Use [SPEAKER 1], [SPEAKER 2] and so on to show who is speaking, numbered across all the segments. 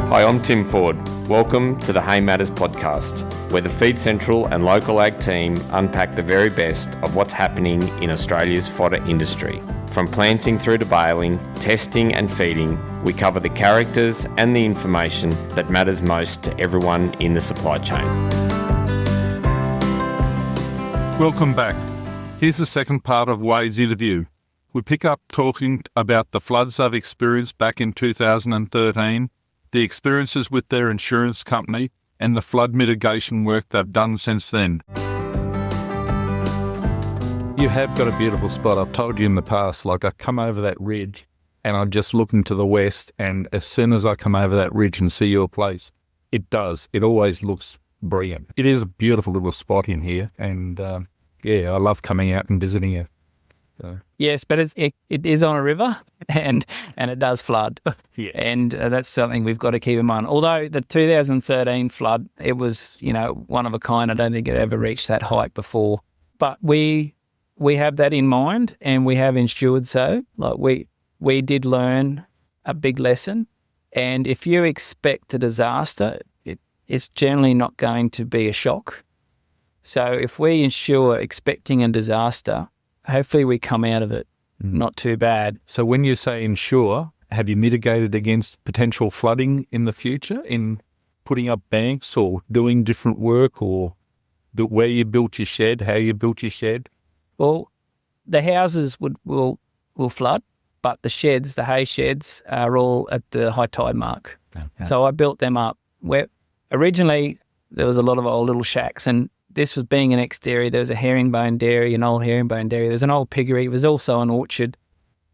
[SPEAKER 1] Hi, I'm Tim Ford. Welcome to the Hay Matters podcast, where the Feed Central and local ag team unpack the very best of what's happening in Australia's fodder industry. From planting through to baling, testing and feeding, we cover the characters and the information that matters most to everyone in the supply chain.
[SPEAKER 2] Welcome back. Here's the second part of Wade's interview. We pick up talking about the floods they've experienced back in 2013, the experiences with their insurance company, and the flood mitigation work they've done since then. You have got a beautiful spot. I've told you in the past, I come over that ridge and I'm just looking to the west, and as soon as I come over that ridge and see your place, it always looks brilliant. It is a beautiful little spot in here, and I love coming out and visiting it. So.
[SPEAKER 3] Yes, but it is on a river and it does flood.
[SPEAKER 2] Yeah.
[SPEAKER 3] And that's something we've got to keep in mind. Although the 2013 flood, it was, one of a kind. I don't think it ever reached that height before. But we have that in mind, and we have ensured so. We did learn a big lesson. And if you expect a disaster, it's generally not going to be a shock. So if we ensure expecting a disaster, hopefully we come out of it not too bad.
[SPEAKER 2] So when you say ensure, have you mitigated against potential flooding in the future in putting up banks or doing different work, or where you built your shed, how you built your shed?
[SPEAKER 3] Well, the houses will flood, but the sheds, the hay sheds, are all at the high tide mark. Okay. So I built them up. Where originally there was a lot of old little shacks, and this was being an exterior. There was a herringbone dairy, an old herringbone dairy. There's an old piggery. It was also an orchard.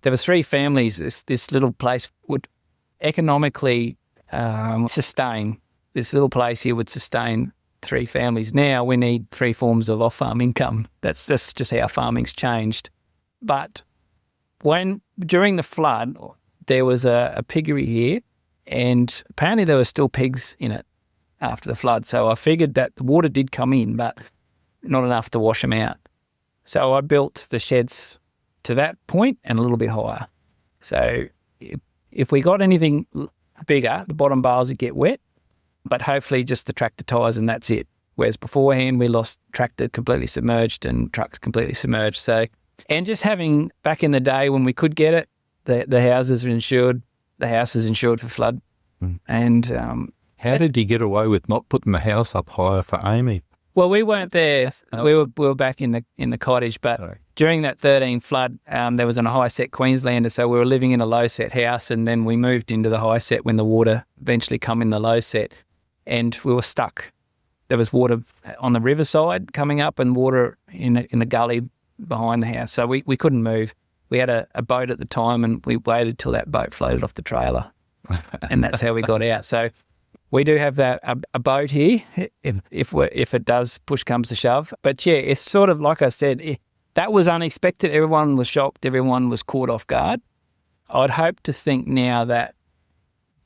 [SPEAKER 3] There was 3 families. This little place would economically sustain. This little place here would sustain 3 families. Now we need 3 forms of off-farm income. That's just how farming's changed. But during the flood, there was a piggery here, and apparently there were still pigs in it after the flood. So I figured that the water did come in, but not enough to wash them out. So I built the sheds to that point and a little bit higher. So if we got anything bigger, the bottom bales would get wet, but hopefully just the tractor tyres and that's it. Whereas beforehand we lost tractor completely submerged and trucks completely submerged. So, and just having, back in the day when we could get it, the houses are insured. The house is insured for flood. And
[SPEAKER 2] how did you get away with not putting the house up higher for Amy?
[SPEAKER 3] Well, we weren't there. We were back in the cottage, but during that 13 flood, there was a high set Queenslander, so we were living in a low set house, and then we moved into the high set when the water eventually come in the low set, and we were stuck. There was water on the riverside coming up and water in the gully behind the house, so we couldn't move. We had a boat at the time, and we waited till that boat floated off the trailer, and that's how we got out. So we do have a boat here if it does push comes to shove. But yeah, it's sort of like I said, that was unexpected. Everyone was shocked. Everyone was caught off guard. I'd hope to think now that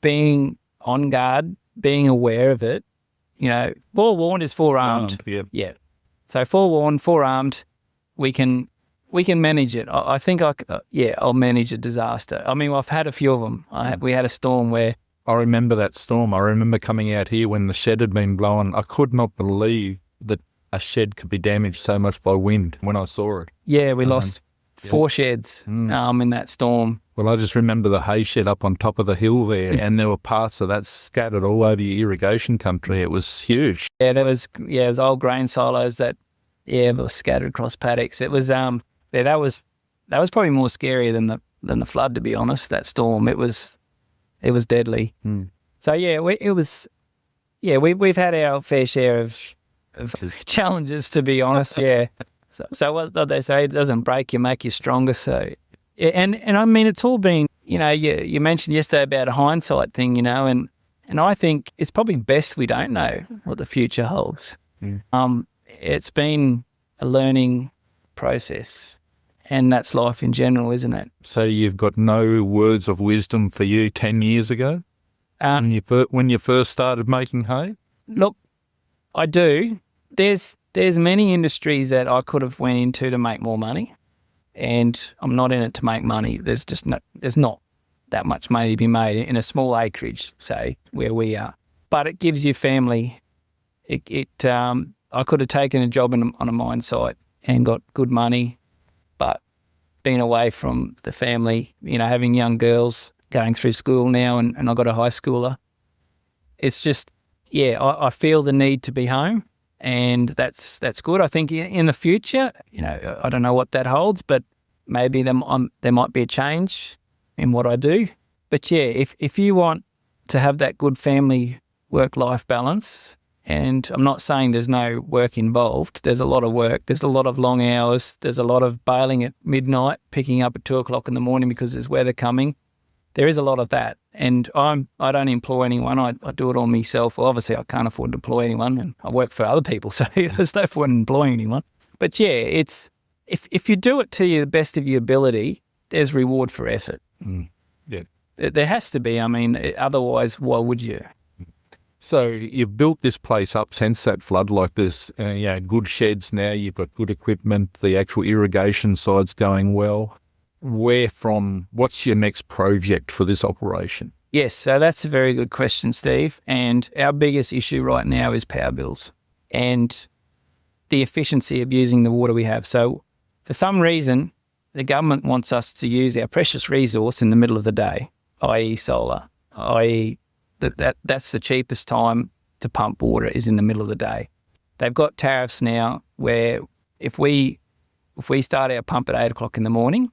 [SPEAKER 3] being on guard, being aware of it, forewarned is forearmed. Yeah. So forewarned, forearmed, we can manage it. I think I'll manage a disaster. I mean, I've had a few of them. We had a storm where,
[SPEAKER 2] I remember that storm. I remember coming out here when the shed had been blown. I could not believe that a shed could be damaged so much by wind when I saw it.
[SPEAKER 3] Yeah, we lost 4 sheds in that storm.
[SPEAKER 2] Well, I just remember the hay shed up on top of the hill there, and there were parts of that scattered all over your irrigation country. It was huge.
[SPEAKER 3] Yeah, there was old grain silos that were scattered across paddocks. It was that was probably more scary than the flood, to be honest. That storm, it was deadly. So we've had our fair share of challenges, to be honest. Yeah. So what they say, it doesn't break you, make you stronger. So, and I mean, it's all been, you mentioned yesterday about a hindsight thing, and I think it's probably best we don't know what the future holds. It's been a learning process. And that's life in general, isn't it?
[SPEAKER 2] So you've got no words of wisdom for you 10 years ago when you first started making hay?
[SPEAKER 3] Look, I do. There's many industries that I could have went into to make more money, and I'm not in it to make money. There's not. that much money to be made in a small acreage, say, where we are. But it gives your family, I could have taken a job on a mine site and got good money, but being away from the family, having young girls going through school now, and I've got a high schooler, it's just, I feel the need to be home, and that's good. I think in the future, I don't know what that holds, but maybe there might be a change in what I do. But if you want to have that good family work-life balance, and I'm not saying there's no work involved, there's a lot of work, there's a lot of long hours, there's a lot of bailing at midnight, picking up at 2:00 in the morning because there's weather coming. There is a lot of that, and I don't employ anyone. I do it all myself. Well, obviously, I can't afford to employ anyone, and I work for other people, so there's no point in employing anyone. But it's if you do it to the best of your ability, there's reward for effort.
[SPEAKER 2] Yeah,
[SPEAKER 3] there has to be. I mean, otherwise, why would you?
[SPEAKER 2] So you've built this place up since that flood, like there's good sheds now, you've got good equipment, the actual irrigation side's going well. What's your next project for this operation?
[SPEAKER 3] Yes, so that's a very good question, Steve. And our biggest issue right now is power bills and the efficiency of using the water we have. So for some reason, the government wants us to use our precious resource in the middle of the day, i.e. solar, i.e. that's the cheapest time to pump water is in the middle of the day. They've got tariffs now where if we start our pump at 8:00 in the morning,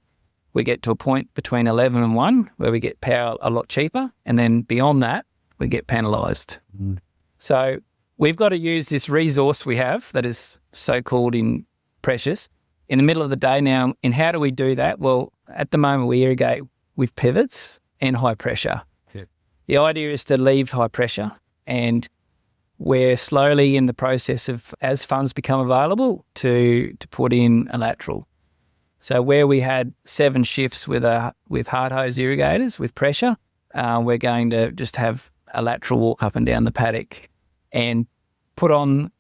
[SPEAKER 3] we get to a point between 11 and 1 where we get power a lot cheaper, and then beyond that, we get penalised. So we've got to use this resource we have that is so-called in precious in the middle of the day now. And how do we do that? Well, at the moment, we irrigate with pivots and high pressure. The idea is to leave high pressure, and we're slowly in the process of, as funds become available, to put in a lateral. So where we had 7 shifts with hard hose irrigators with pressure, we're going to just have a lateral walk up and down the paddock and put on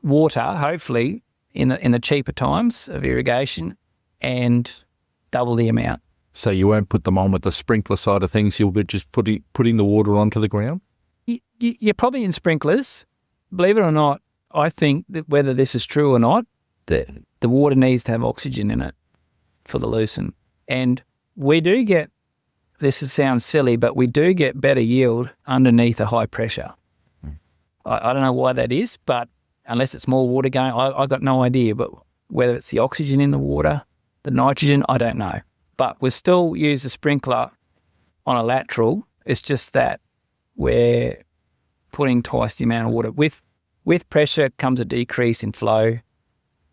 [SPEAKER 3] water, hopefully in the cheaper times of irrigation, and double the amount.
[SPEAKER 2] So you won't put them on with the sprinkler side of things, you'll be just putting the water onto the ground?
[SPEAKER 3] You're probably in sprinklers. Believe it or not, I think that whether this is true or not, the water needs to have oxygen in it for the lucerne. And we do get, sounds silly, but we do get better yield underneath a high pressure. I don't know why that is, but unless it's more water going, I got no idea. But whether it's the oxygen in the water, the nitrogen, I don't know. But we still use a sprinkler on a lateral. It's just that we're putting twice the amount of water. With pressure comes a decrease in flow.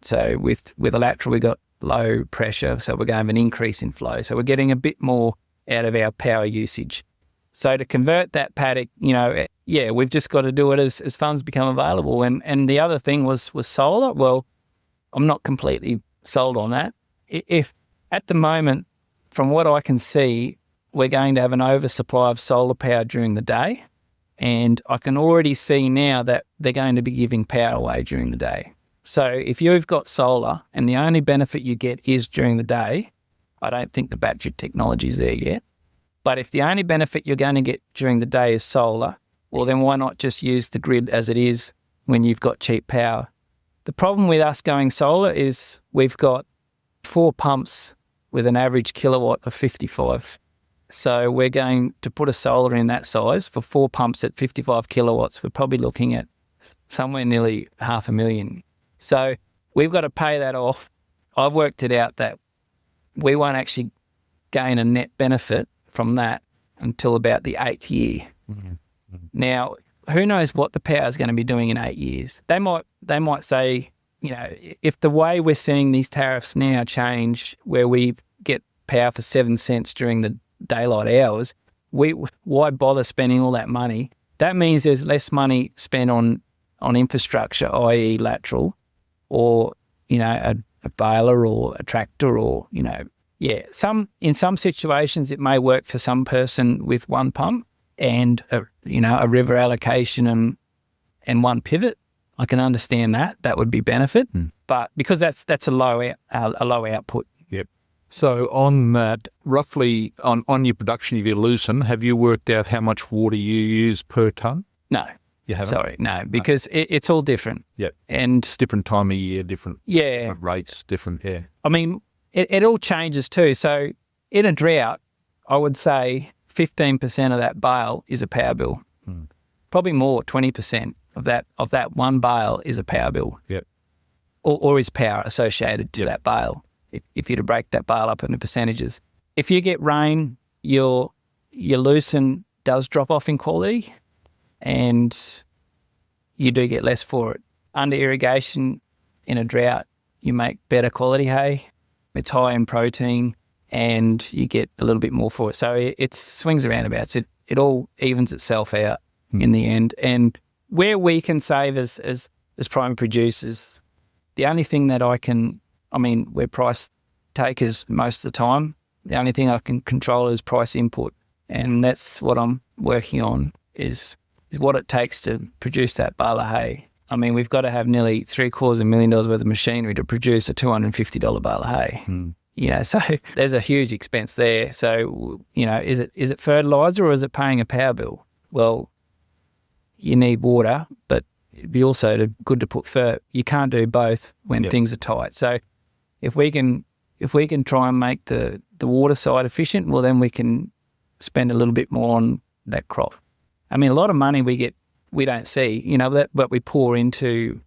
[SPEAKER 3] So with a lateral, we got low pressure, so we're going to have an increase in flow. So we're getting a bit more out of our power usage. So to convert that paddock, we've just got to do it as funds become available. And the other thing was solar. Well, I'm not completely sold on that. If at the moment, from what I can see, we're going to have an oversupply of solar power during the day. And I can already see now that they're going to be giving power away during the day. So if you've got solar and the only benefit you get is during the day, I don't think the battery technology is there yet. But if the only benefit you're going to get during the day is solar, well, then why not just use the grid as it is when you've got cheap power? The problem with us going solar is we've got 4 pumps with an average kilowatt of 55. So we're going to put a solar in that size for 4 pumps at 55 kilowatts. We're probably looking at somewhere nearly $500,000. So we've got to pay that off. I've worked it out that we won't actually gain a net benefit from that until about the 8th year. Mm-hmm. Now, who knows what the power is going to be doing in 8 years? They might say, if the way we're seeing these tariffs now change, where we get power for 7 cents during the daylight hours, why bother spending all that money? That means there's less money spent on infrastructure, i.e. lateral, or a baler or a tractor, or in some situations it may work for some person with 1 pump and a river allocation and 1 pivot. I can understand that would be benefit, but because that's a low output.
[SPEAKER 2] Yep. So on that, roughly on your production of your lucerne, have you worked out how much water you use per tonne?
[SPEAKER 3] No.
[SPEAKER 2] You haven't?
[SPEAKER 3] Sorry, no, because it's all different.
[SPEAKER 2] Yeah.
[SPEAKER 3] And
[SPEAKER 2] It's different time of year, different rates, different, yeah.
[SPEAKER 3] I mean, it all changes too. So in a drought, I would say 15% of that bale is a power bill. Probably more, 20% of that one bale is a power bill.
[SPEAKER 2] Yep.
[SPEAKER 3] Or is power associated to that bale, if you're to break that bale up into percentages. If you get rain, your lucerne does drop off in quality and you do get less for it. Under irrigation in a drought, you make better quality hay. It's high in protein and you get a little bit more for it. So it swings around about. It all evens itself out in the end. And where we can save as primary producers, the only thing that we're price takers most of the time. The only thing I can control is price input. And that's what I'm working on is what it takes to produce that bale of hay. I mean, we've got to have nearly $750,000 worth of machinery to produce a $250 bale of hay. So there's a huge expense there. So, is it fertiliser or is it paying a power bill? Well, you need water, but it'd be also good to put fert. You can't do both when things are tight. So if we can try and make the water side efficient, well, then we can spend a little bit more on that crop. I mean, a lot of money we don't see, but we pour into,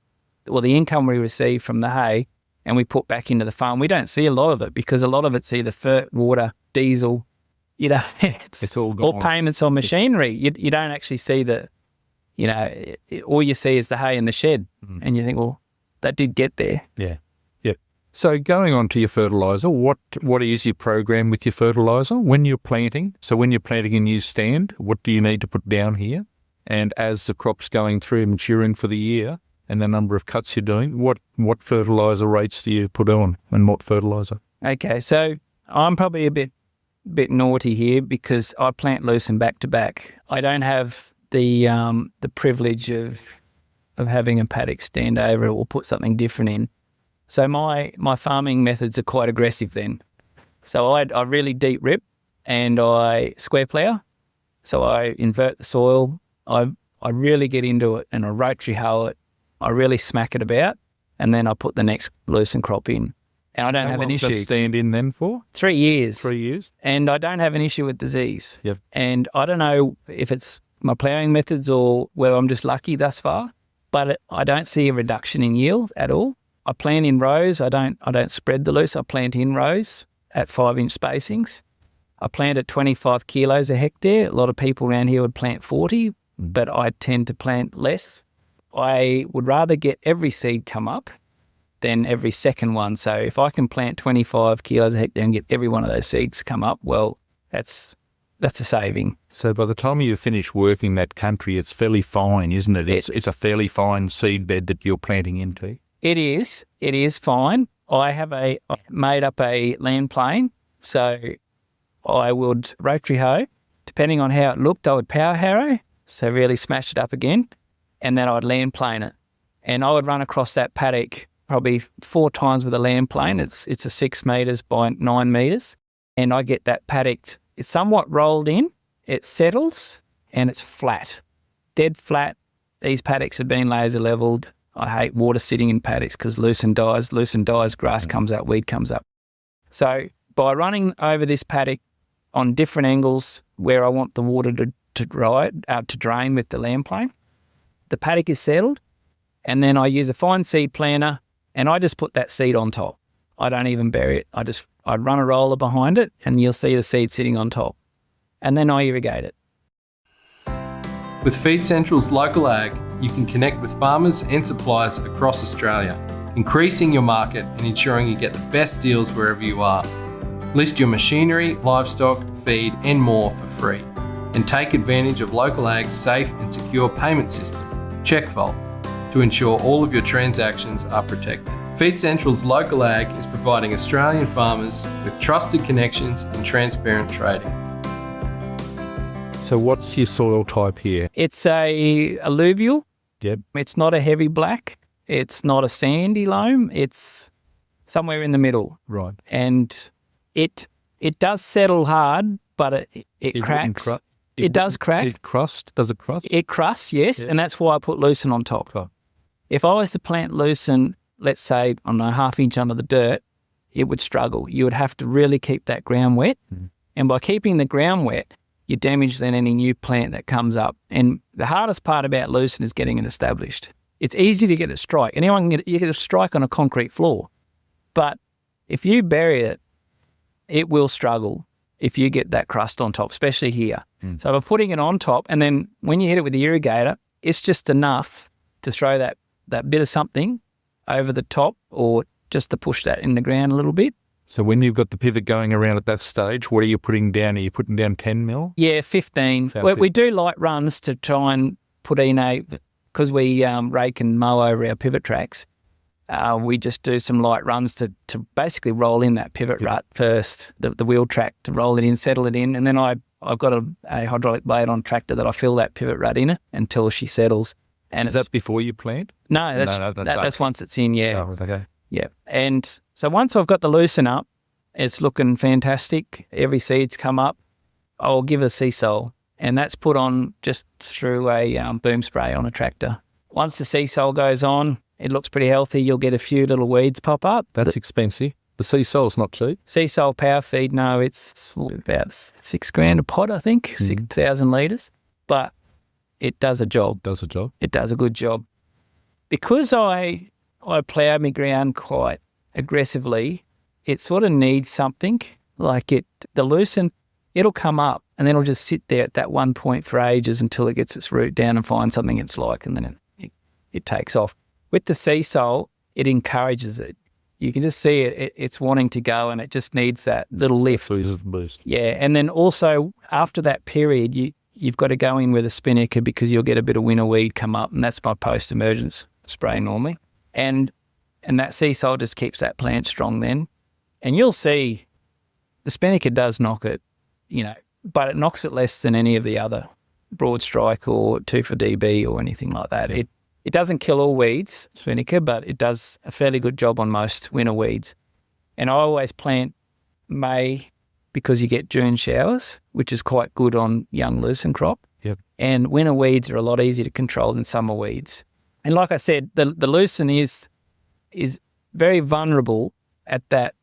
[SPEAKER 3] the income we receive from the hay and we put back into the farm. We don't see a lot of it because a lot of it's either fert, water, diesel, it's all gone. Or payments on machinery. You don't actually see all you see is the hay in the shed and you think, well, that did get there.
[SPEAKER 2] Yeah. So going on to your fertiliser, what is your program with your fertiliser when you're planting? So when you're planting a new stand, what do you need to put down here? And as the crop's going through maturing for the year and the number of cuts you're doing, what fertiliser rates do you put on and what fertiliser?
[SPEAKER 3] Okay, so I'm probably a bit naughty here because I plant lucerne back to back. I don't have the privilege of having a paddock stand over it or put something different in. So my farming methods are quite aggressive then. So I really deep rip and I square plough. So I invert the soil. I really get into it and I rotary hoe it. I really smack it about and then I put the next lucerne crop in. And I don't have an issue.
[SPEAKER 2] How long does that stand in then for?
[SPEAKER 3] 3 years.
[SPEAKER 2] 3 years.
[SPEAKER 3] And I don't have an issue with disease.
[SPEAKER 2] Yep.
[SPEAKER 3] And I don't know if it's my ploughing methods or whether I'm just lucky thus far, but I don't see a reduction in yield at all. I plant in rows. I don't spread the loose. I plant in rows at 5-inch spacings. I plant at 25 kilos a hectare. A lot of people around here would plant 40, but I tend to plant less. I would rather get every seed come up than every second one. So if I can plant 25 kilos a hectare and get every one of those seeds come up, well, that's a saving.
[SPEAKER 2] So by the time you finish working that country, it's fairly fine, isn't it? It's a fairly fine seed bed that you're planting into.
[SPEAKER 3] It is fine. I made up a land plane, so I would rotary hoe. Depending on how it looked, I would power harrow, so really smash it up again, and then I would land plane it. And I would run across that paddock probably 4 times with a land plane. It's a 6 metres by 9 metres, and I get that paddock. It's somewhat rolled in, it settles, and it's flat, dead flat. These paddocks have been laser levelled. I hate water sitting in paddocks because lucerne dies, grass comes up, weed comes up. So by running over this paddock on different angles where I want the water to drain with the land plane, the paddock is settled, and then I use a fine seed planter and I just put that seed on top. I don't even bury it. I run a roller behind it and you'll see the seed sitting on top. And then I irrigate it.
[SPEAKER 4] With Feed Central's Local Ag, you can connect with farmers and suppliers across Australia, increasing your market and ensuring you get the best deals wherever you are. List your machinery, livestock, feed and more for free. And take advantage of Local Ag's safe and secure payment system, CheckVault, to ensure all of your transactions are protected. Feed Central's Local Ag is providing Australian farmers with trusted connections and transparent trading.
[SPEAKER 2] So what's your soil type here?
[SPEAKER 3] It's a alluvial.
[SPEAKER 2] Yep.
[SPEAKER 3] It's not a heavy black. It's not a sandy loam. It's somewhere in the middle.
[SPEAKER 2] Right.
[SPEAKER 3] And It does settle hard, but it cracks. It does crack.
[SPEAKER 2] It crust? Does it crust?
[SPEAKER 3] It crusts, yes, and that's why I put lucerne on top.
[SPEAKER 2] Oh.
[SPEAKER 3] If I was to plant lucerne, let's say, I don't know, 1/2 inch under the dirt, it would struggle. You would have to really keep that ground wet. And by keeping the ground wet, you damage then any new plant that comes up. And the hardest part about lucerne is getting it established. It's easy to get a strike. Anyone can you get a strike on a concrete floor. But if you bury it, it will struggle if you get that crust on top, especially here. So by putting it on top, and then when you hit it with the irrigator, it's just enough to throw that bit of something over the top, or just to push that in the ground a little bit.
[SPEAKER 2] So when you've got the pivot going around at that stage, what are you putting down? Are you putting down 10 mil?
[SPEAKER 3] Yeah, 15. We do light runs to try and put in because we rake and mow over our pivot tracks, we just do some light runs to basically roll in that pivot rut first, the wheel track, to roll it in, settle it in, and then I've got a hydraulic blade on tractor that I fill that pivot rut in it until she settles. And
[SPEAKER 2] is that before you plant?
[SPEAKER 3] No, that's once it's in, yeah.
[SPEAKER 2] Oh, okay.
[SPEAKER 3] Yeah. And so once I've got the lucerne up, it's looking fantastic. Every seed's come up. I'll give a sea sole, and that's put on just through a boom spray on a tractor. Once the sea sole goes on, it looks pretty healthy. You'll get a few little weeds pop up.
[SPEAKER 2] That's expensive. The sea sole's not cheap.
[SPEAKER 3] Sea sole power feed, no, it's about $6,000 a pot, I think, 6,000 litres. But it does a job. It does a good job. Because I plough my ground quite aggressively, it sort of needs something. Like the lucerne, it'll come up and then it'll just sit there at that one point for ages until it gets its root down and finds something it's like, and then it takes off. With the sea sole, it encourages it. You can just see it's wanting to go, and it just needs that little lift.
[SPEAKER 2] Boost.
[SPEAKER 3] Yeah, and then also after that period, you've got to go in with a spinnaker because you'll get a bit of winter weed come up, and that's my post-emergence spray normally. And that sea sole just keeps that plant strong then. And you'll see the spinnaker does knock it, but it knocks it less than any of the other broad strike or 2,4-DB or anything like that.
[SPEAKER 2] Yeah.
[SPEAKER 3] It doesn't kill all weeds, spinnaker, but it does a fairly good job on most winter weeds. And I always plant May because you get June showers, which is quite good on young lucerne crop.
[SPEAKER 2] Yep.
[SPEAKER 3] And winter weeds are a lot easier to control than summer weeds. And like I said, the lucerne is very vulnerable at that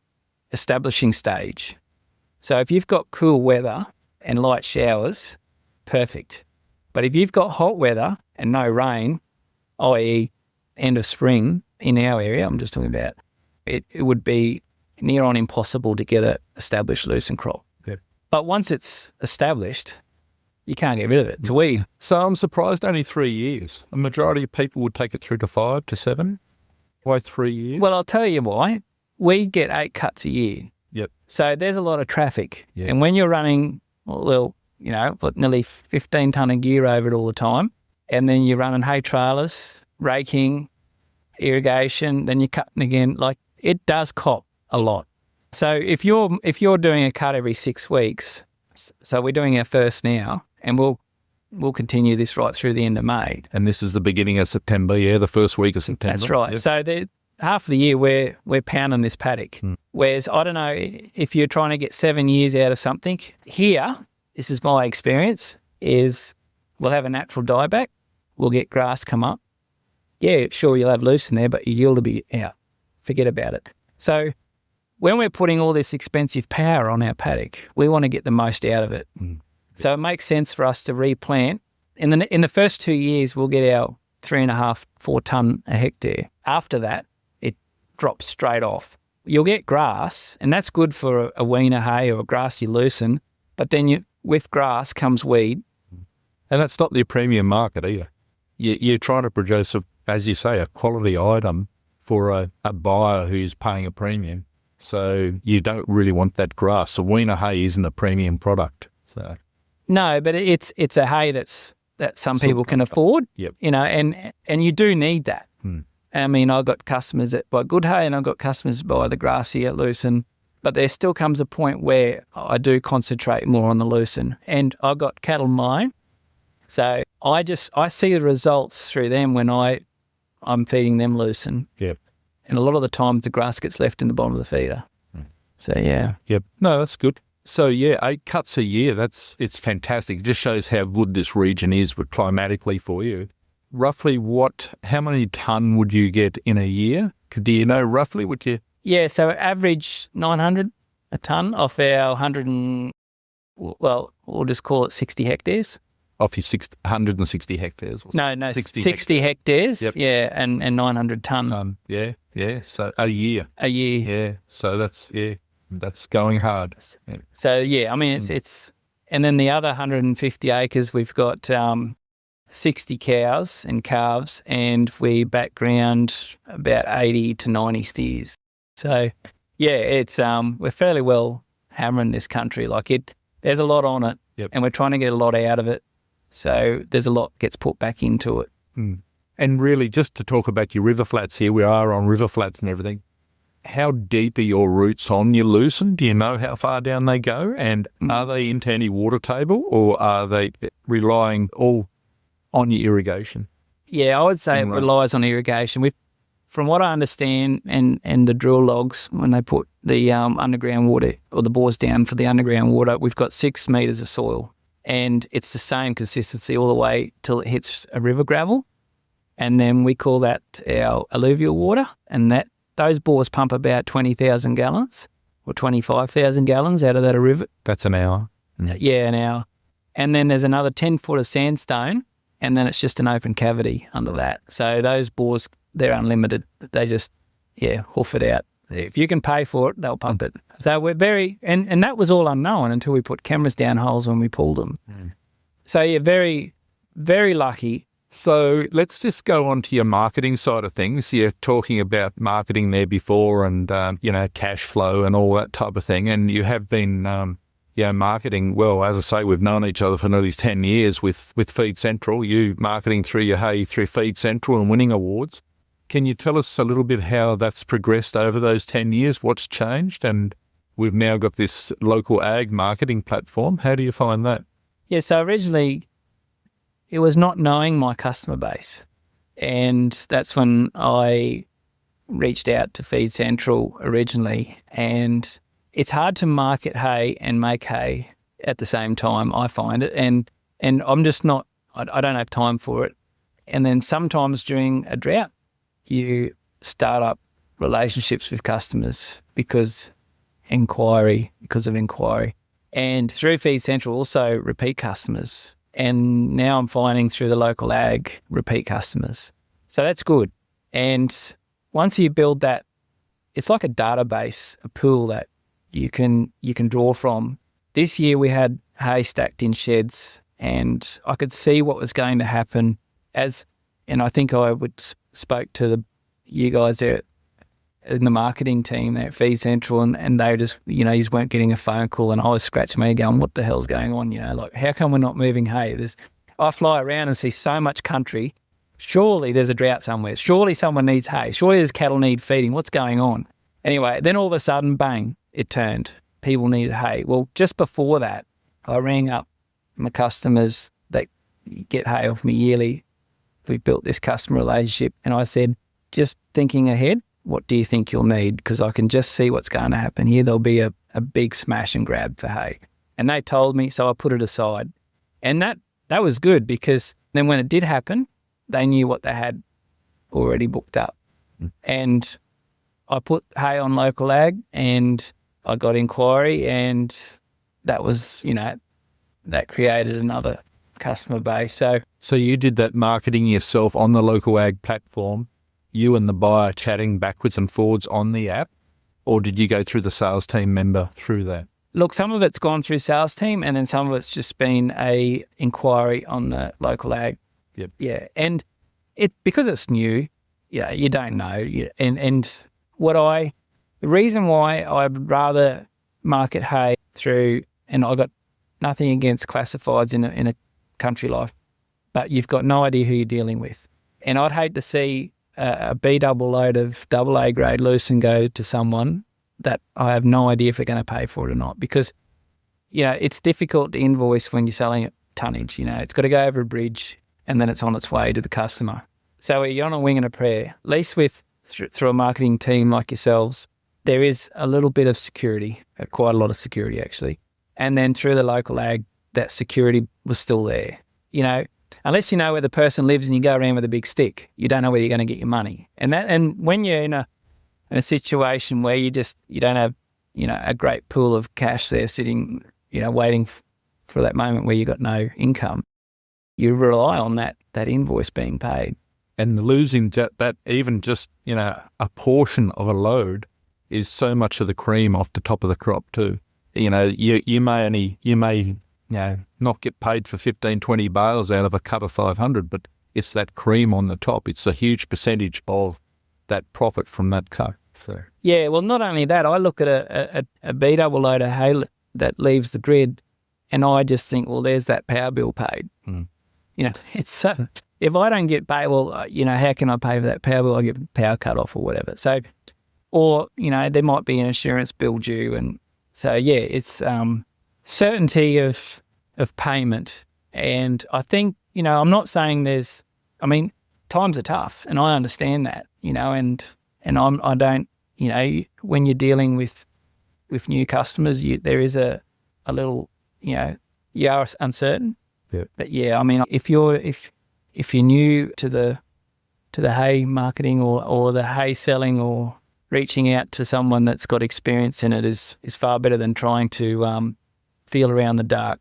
[SPEAKER 3] establishing stage. So if you've got cool weather and light showers, perfect. But if you've got hot weather and no rain, i.e. end of spring in our area, I'm just talking about, it would be near on impossible to get an established lucerne crop.
[SPEAKER 2] Yep.
[SPEAKER 3] But once it's established, you can't get rid of it. It's a weed.
[SPEAKER 2] So I'm surprised only 3 years. A majority of people would take it through to 5 to 7. Why 3 years?
[SPEAKER 3] Well, I'll tell you why. We get 8 cuts a year.
[SPEAKER 2] Yep.
[SPEAKER 3] So there's a lot of traffic.
[SPEAKER 2] Yep.
[SPEAKER 3] And when you're running, nearly 15 tonne of gear over it all the time, and then you're running hay trailers, raking, irrigation, then you're cutting again, it does cop a lot. So if you're doing a cut every 6 weeks, so we're doing our first now, and we'll continue this right through the end of May.
[SPEAKER 2] And this is the beginning of September, the first week of September.
[SPEAKER 3] That's right.
[SPEAKER 2] Yep.
[SPEAKER 3] So half of the year we're pounding this paddock. Whereas, I don't know, if you're trying to get 7 years out of something, here, this is my experience, is we'll have a natural dieback, we'll get grass come up. Yeah, sure, you'll have lucerne there, but your yield will be out. Forget about it. So when we're putting all this expensive power on our paddock, we want to get the most out of it. So it makes sense for us to replant. In the first 2 years, we'll get our 3.5, 4 tonne a hectare. After that, it drops straight off. You'll get grass, and that's good for a weaner hay or a grassy lucerne, but then with grass comes weed.
[SPEAKER 2] And that's not the premium market either. You're trying to produce, as you say, a quality item for a buyer who's paying a premium. So you don't really want that grass. A weaner hay isn't a premium product. So
[SPEAKER 3] no, but it's a hay that some people can afford.
[SPEAKER 2] Yep.
[SPEAKER 3] And you do need that. I mean, I've got customers that buy good hay, and I've got customers that buy the grassy at lucerne. But there still comes a point where I do concentrate more on the lucerne. And I've got cattle mine, so I see the results through them when I'm feeding them lucerne.
[SPEAKER 2] Yep.
[SPEAKER 3] And a lot of the times the grass gets left in the bottom of the feeder. So, yeah.
[SPEAKER 2] Yep. No, that's good. So, yeah, 8 cuts a year, it's fantastic. It just shows how good this region is with climatically for you. Roughly how many tonne would you get in a year? Do you know roughly what you...
[SPEAKER 3] Yeah, so average 900 a tonne off our 100 well, we'll just call it 60 hectares.
[SPEAKER 2] Off your 160 hectares? Or
[SPEAKER 3] No, 60 hectares,
[SPEAKER 2] yep.
[SPEAKER 3] Yeah, and 900 tonne.
[SPEAKER 2] Yeah, so a year. Yeah, so that's going hard. Yeah.
[SPEAKER 3] So, yeah, I mean, it's and then the other 150 acres, we've got 60 cows and calves, and we background about 80 to 90 steers. So, yeah, it's we're fairly well hammering this country. Like there's a lot on it,
[SPEAKER 2] yep.
[SPEAKER 3] And we're trying to get a lot out of it. So there's a lot gets put back into it.
[SPEAKER 2] Mm. And really, just to talk about your river flats here, we are on river flats and everything. How deep are your roots on your lucerne? Do you know how far down they go? And are they into any water table, or are they relying all on your irrigation?
[SPEAKER 3] Yeah, I would say it relies on irrigation. From what I understand, and the drill logs, when they put the underground water or the bores down for the underground water, we've got 6 metres of soil, and it's the same consistency all the way till it hits a river gravel, and then we call that our alluvial water, and those bores pump about 20,000 gallons or 25,000 gallons out of that river.
[SPEAKER 2] That's an hour.
[SPEAKER 3] Yeah, an hour. And then there's another 10 foot of sandstone, and then it's just an open cavity under that. So those bores, they're unlimited. They just, hoof it out. If you can pay for it, they'll pump it. So we're very, and that was all unknown until we put cameras down holes when we pulled them. Mm. So, yeah, very, very lucky.
[SPEAKER 2] So let's just go on to your marketing side of things. You're talking about marketing there before and, cash flow and all that type of thing. And you have been, marketing, well, as I say, we've known each other for nearly 10 years with Feed Central, you marketing through your hay through Feed Central and winning awards. Can you tell us a little bit how that's progressed over those 10 years, what's changed? And we've now got this local ag marketing platform. How do you find that?
[SPEAKER 3] Yeah, so originally it was not knowing my customer base. And that's when I reached out to Feed Central originally. And it's hard to market hay and make hay at the same time, I find it. And I'm just not, I don't have time for it. And then sometimes during a drought, you start up relationships with customers because of inquiry. And through Feed Central, also repeat customers. And now I'm finding through the local ag, repeat customers. So that's good. And once you build that, it's like a database, a pool that you can draw from. This year we had hay stacked in sheds, and I could see what was going to happen and I think I spoke to you guys there in the marketing team there at Feed Central, and they just, you just weren't getting a phone call, and I was scratching my head going, what the hell's going on? Like, how come we're not moving hay? I fly around and see so much country. Surely there's a drought somewhere. Surely someone needs hay. Surely there's cattle need feeding. What's going on? Anyway, then all of a sudden, bang, it turned. People needed hay. Well, just before that, I rang up my customers that get hay off me yearly. We built this customer relationship, and I said, just thinking ahead, what do you think you'll need? Because I can just see what's going to happen here. There'll be a big smash and grab for hay. And they told me, so I put it aside. And that was good, because then when it did happen, they knew what they had already booked up. Mm. And I put hay on local ag, and I got inquiry, and that was, that created another customer base.
[SPEAKER 2] So you did that marketing yourself on the local ag platform, you and the buyer chatting backwards and forwards on the app, or did you go through the sales team member through that?
[SPEAKER 3] Look, some of it's gone through sales team, and then some of it's just been a inquiry on the local ag.
[SPEAKER 2] Yep.
[SPEAKER 3] Yeah, and because it's new, you don't know. And the reason why I'd rather market hay through, and I got nothing against classifieds in a country life, but you've got no idea who you're dealing with. And I'd hate to see a B double load of AA grade lucerne go to someone that I have no idea if they're going to pay for it or not, because, it's difficult to invoice when you're selling it tonnage. It's got to go over a bridge, and then it's on its way to the customer. So you're on a wing and a prayer. At least through a marketing team like yourselves, there is a little bit of security, quite a lot of security actually. And then through the local ag, that security was still there. Unless you know where the person lives and you go around with a big stick, you don't know where you're going to get your money. And when you're in a situation where you don't have, a great pool of cash there sitting, waiting for that moment where you got no income, you rely on that invoice being paid.
[SPEAKER 2] And losing that even just, a portion of a load is so much of the cream off the top of the crop too. You may not get paid for 15, 20 bales out of a cut of 500, but it's that cream on the top. It's a huge percentage of that profit from that cut. So
[SPEAKER 3] yeah, well, not only that, I look at a B-double load of hay that leaves the grid, and I just think, well, there's that power bill paid. It's so, if I don't get paid, well, how can I pay for that power bill? I get power cut off or whatever. So, or, there might be an insurance bill due. And so, yeah, it's certainty of payment. And I think, I'm not saying times are tough, and I understand that, and I don't, when you're dealing with new customers, there is a little, you are uncertain.
[SPEAKER 2] Yeah.
[SPEAKER 3] But yeah, if you're new to the hay marketing or the hay selling, or reaching out to someone that's got experience in it is far better than trying to feel around the dark,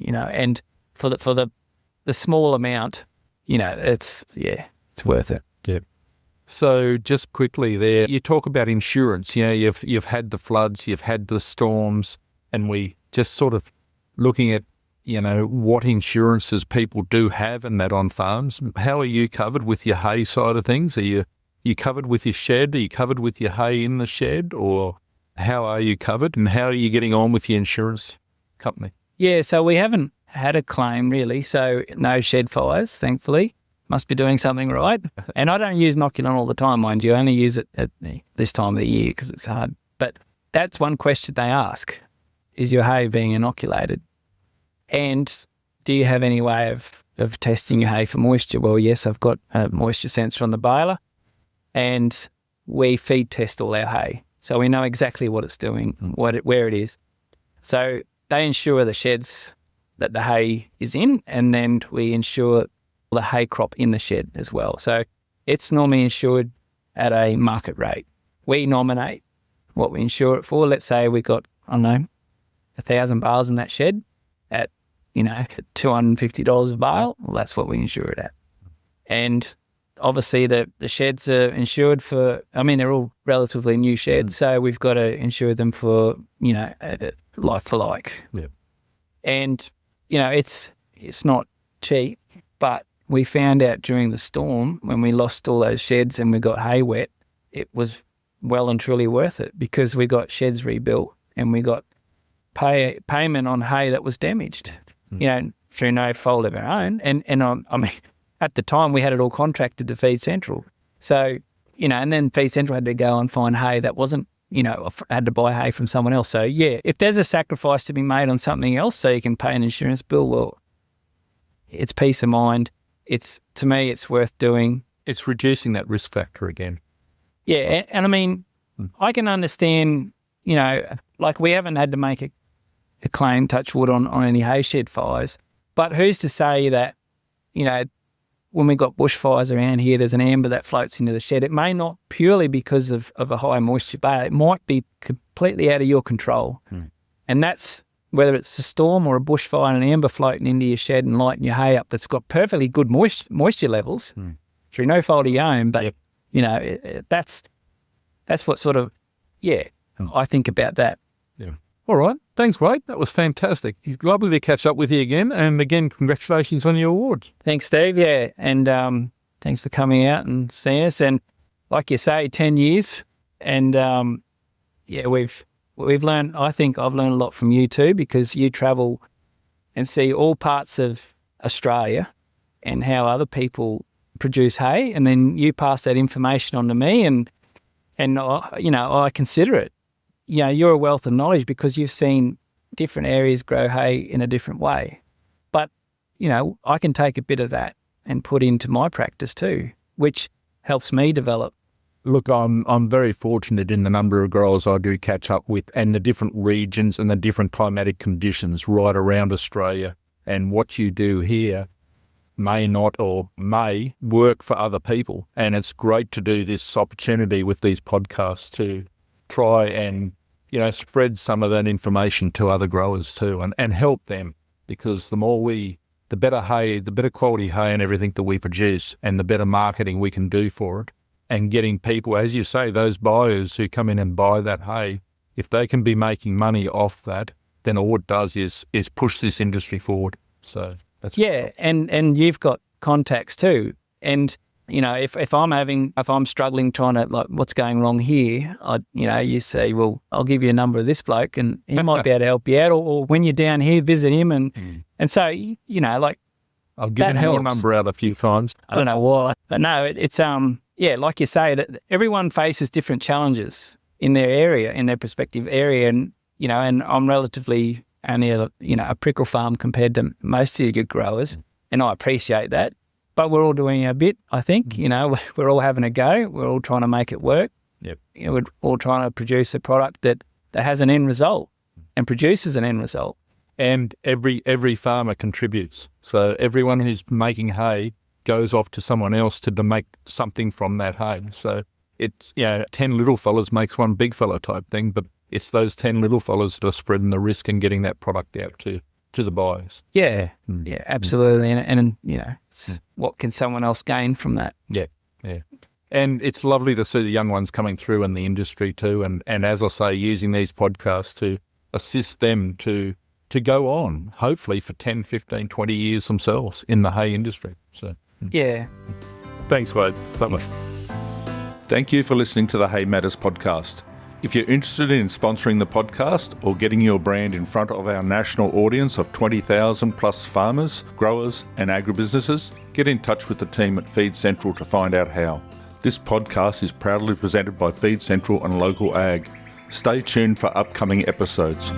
[SPEAKER 3] and for the small amount, it's worth it.
[SPEAKER 2] Yeah. So just quickly there, you talk about insurance. You've had the floods, you've had the storms, and we just sort of looking at what insurances people do have and that on farms. How are you covered with your hay side of things? Are you covered with your shed? Are you covered with your hay in the shed? Or how are you covered, and how are you getting on with your insurance company?
[SPEAKER 3] Yeah, so we haven't had a claim really, so no shed fires, thankfully. Must be doing something right. And I don't use inoculant all the time, mind you. I only use it at this time of the year because it's hard. But that's one question they ask. Is your hay being inoculated? And do you have any way of testing your hay for moisture? Well, yes, I've got a moisture sensor on the baler, and we feed test all our hay. So we know exactly what it's doing, where it is. So they insure the sheds that the hay is in, and then we insure the hay crop in the shed as well. So it's normally insured at a market rate. We nominate what we insure it for. Let's say we got, 1,000 bales in that shed at, $250 a bale. Well, that's what we insure it at. And obviously the sheds are insured for, they're all relatively new sheds, so we've got to insure them for, like for like.
[SPEAKER 2] Yeah.
[SPEAKER 3] And, it's not cheap, but we found out during the storm when we lost all those sheds and we got hay wet, it was well and truly worth it, because we got sheds rebuilt and we got payment on hay that was damaged, through no fault of our own. And at the time we had it all contracted to Feed Central. So, and then Feed Central had to go and find hay that wasn't, had to buy hay from someone else. So yeah, if there's a sacrifice to be made on something else so you can pay an insurance bill, well, it's peace of mind. To me, it's worth doing.
[SPEAKER 2] It's reducing that risk factor again.
[SPEAKER 3] Yeah, and I can understand, like we haven't had to make a claim, touch wood, on any hay shed fires, but who's to say that, when we got bushfires around here, there's an amber that floats into the shed. It may not purely because of a high moisture bale. It might be completely out of your control. And that's whether it's a storm or a bushfire and an amber floating into your shed and lighting your hay up that's got perfectly good moisture levels through no fault of your own. But, that's what sort of, I think about that.
[SPEAKER 2] Yeah. All right. Thanks, Wade. That was fantastic. It's lovely to catch up with you again. And again, congratulations on your awards.
[SPEAKER 3] Thanks, Steve. Yeah. And thanks for coming out and seeing us. And like you say, 10 years. And we've learned, I think I've learned a lot from you too, because you travel and see all parts of Australia and how other people produce hay. And then you pass that information on to me, and I consider it. You're a wealth of knowledge because you've seen different areas grow hay in a different way. But, I can take a bit of that and put into my practice too, which helps me develop
[SPEAKER 2] Look, I'm very fortunate in the number of growers I do catch up with and the different regions and the different climatic conditions right around Australia. And what you do here may not or may work for other people. And it's great to do this opportunity with these podcasts to try and, spread some of that information to other growers too and help them, because the better hay, the better quality hay and everything that we produce and the better marketing we can do for it. And getting people, as you say, those buyers who come in and buy that hay, if they can be making money off that, then all it does is push this industry forward. So that's
[SPEAKER 3] and you've got contacts too. And if I'm struggling trying to, like, what's going wrong here, you say, well, I'll give you a number of this bloke, and he might be able to help you out. Or when you're down here, visit him, and so like
[SPEAKER 2] I'll give your number out a few times.
[SPEAKER 3] I don't know why, but no, it's like you say, everyone faces different challenges in their area, in their prospective area. And, and I'm relatively only a prickle farm compared to most of the good growers. And I appreciate that, but we're all doing our bit, I think. We're all having a go. We're all trying to make it work.
[SPEAKER 2] Yep.
[SPEAKER 3] We're all trying to produce a product that has an end result and produces an end result.
[SPEAKER 2] And every farmer contributes. So everyone who's making hay goes off to someone else to make something from that hay. So it's, 10 little fellas makes one big fella type thing, but it's those 10 little fellas that are spreading the risk and getting that product out to the buyers.
[SPEAKER 3] Yeah, yeah, absolutely. And what can someone else gain from that?
[SPEAKER 2] Yeah. And it's lovely to see the young ones coming through in the industry too. And as I say, using these podcasts to assist them to go on, hopefully for 10, 15, 20 years themselves in the hay industry. So
[SPEAKER 3] yeah.
[SPEAKER 2] Thanks, Wade. Lovely. Thank you for listening to the Hay Matters podcast. If you're interested in sponsoring the podcast or getting your brand in front of our national audience of 20,000 plus farmers, growers and agribusinesses, get in touch with the team at Feed Central to find out how. This podcast is proudly presented by Feed Central and Local Ag. Stay tuned for upcoming episodes.